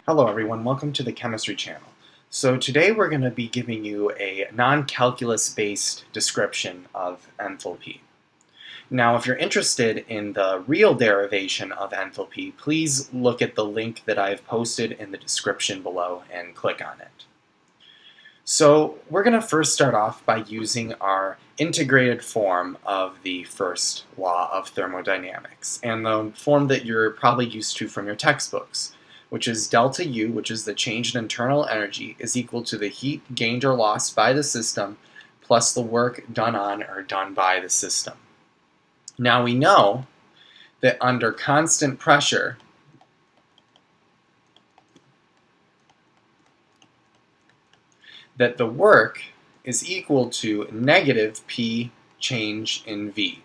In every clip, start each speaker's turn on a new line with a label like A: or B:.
A: Hello everyone, welcome to the chemistry channel. So today we're going to be giving you a non-calculus based description of enthalpy. Now if you're interested in the real derivation of enthalpy, please look at the link that I've posted in the description below and click on it. So we're going to first start off by using our integrated form of the first law of thermodynamics, and the form that you're probably used to from your textbooks, which is delta U, which is the change in internal energy, is equal to the heat gained or lost by the system plus the work done on or done by the system. Now we know that under constant pressure, that the work is equal to negative P change in V.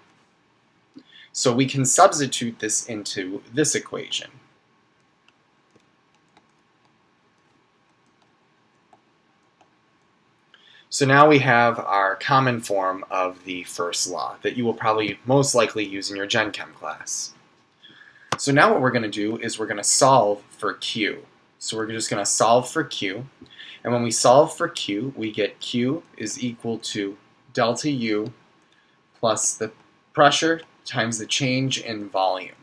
A: So we can substitute this into this equation. So now we have our common form of the first law that you will probably most likely use in your Gen Chem class. So now what we're going to do is we're going to solve for Q. So we're just going to solve for Q. And when we solve for Q, we get Q is equal to delta U plus the pressure times the change in volume.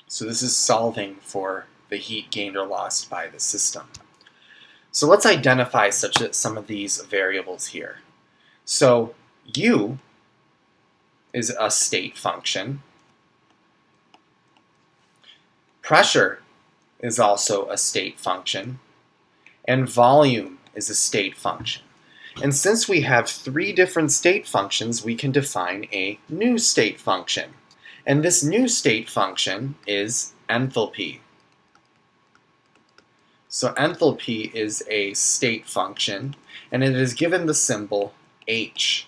A: So this is solving for the heat gained or lost by the system. So let's identify some of these variables here. So U is a state function. Pressure is also a state function. And volume is a state function. And since we have three different state functions, we can define a new state function. And this new state function is enthalpy. So enthalpy is a state function, and it is given the symbol H.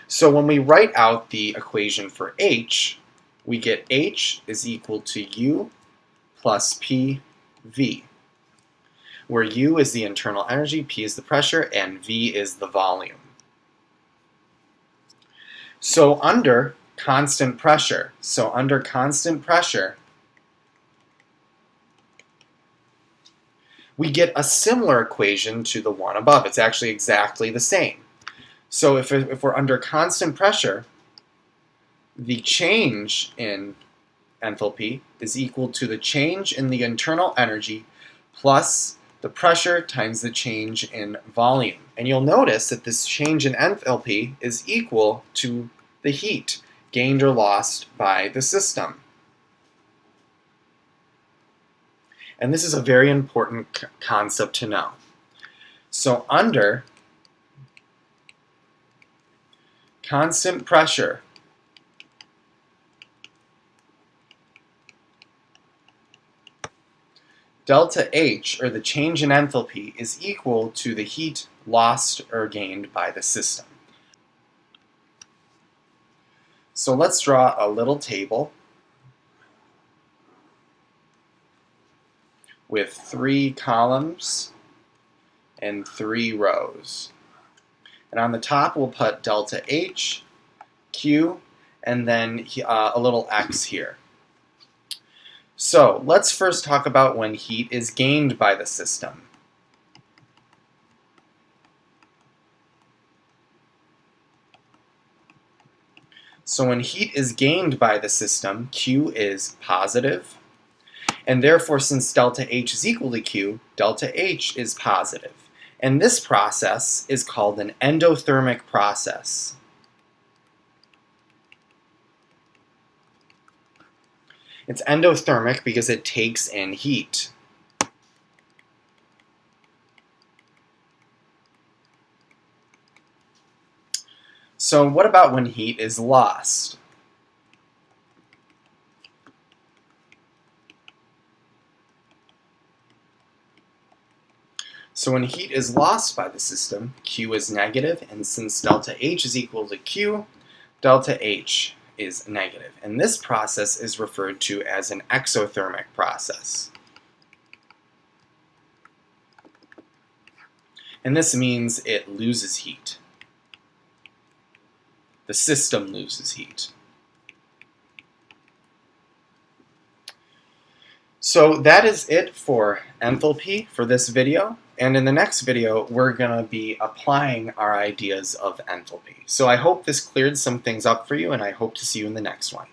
A: So when we write out the equation for H, we get H is equal to U plus PV, where U is the internal energy, P is the pressure, and V is the volume. So under constant pressure, we get a similar equation to the one above. It's actually exactly the same. So if we're under constant pressure, the change in enthalpy is equal to the change in the internal energy plus the pressure times the change in volume. And you'll notice that this change in enthalpy is equal to the heat gained or lost by the system. And this is a very important concept to know. So under constant pressure, delta H, or the change in enthalpy, is equal to the heat lost or gained by the system. So let's draw a little table with 3 columns and 3 rows. And on the top we'll put delta H, Q, and then a little X here. So let's first talk about when heat is gained by the system. So when heat is gained by the system, Q is positive, and therefore since delta H is equal to Q, delta H is positive. And this process is called an endothermic process. It's endothermic because it takes in heat. So what about when heat is lost? So when heat is lost by the system, Q is negative, and since delta H is equal to Q, delta H is negative. And this process is referred to as an exothermic process. And this means it loses heat. The system loses heat. So that is it for enthalpy for this video. And in the next video, we're going to be applying our ideas of enthalpy. So I hope this cleared some things up for you, and I hope to see you in the next one.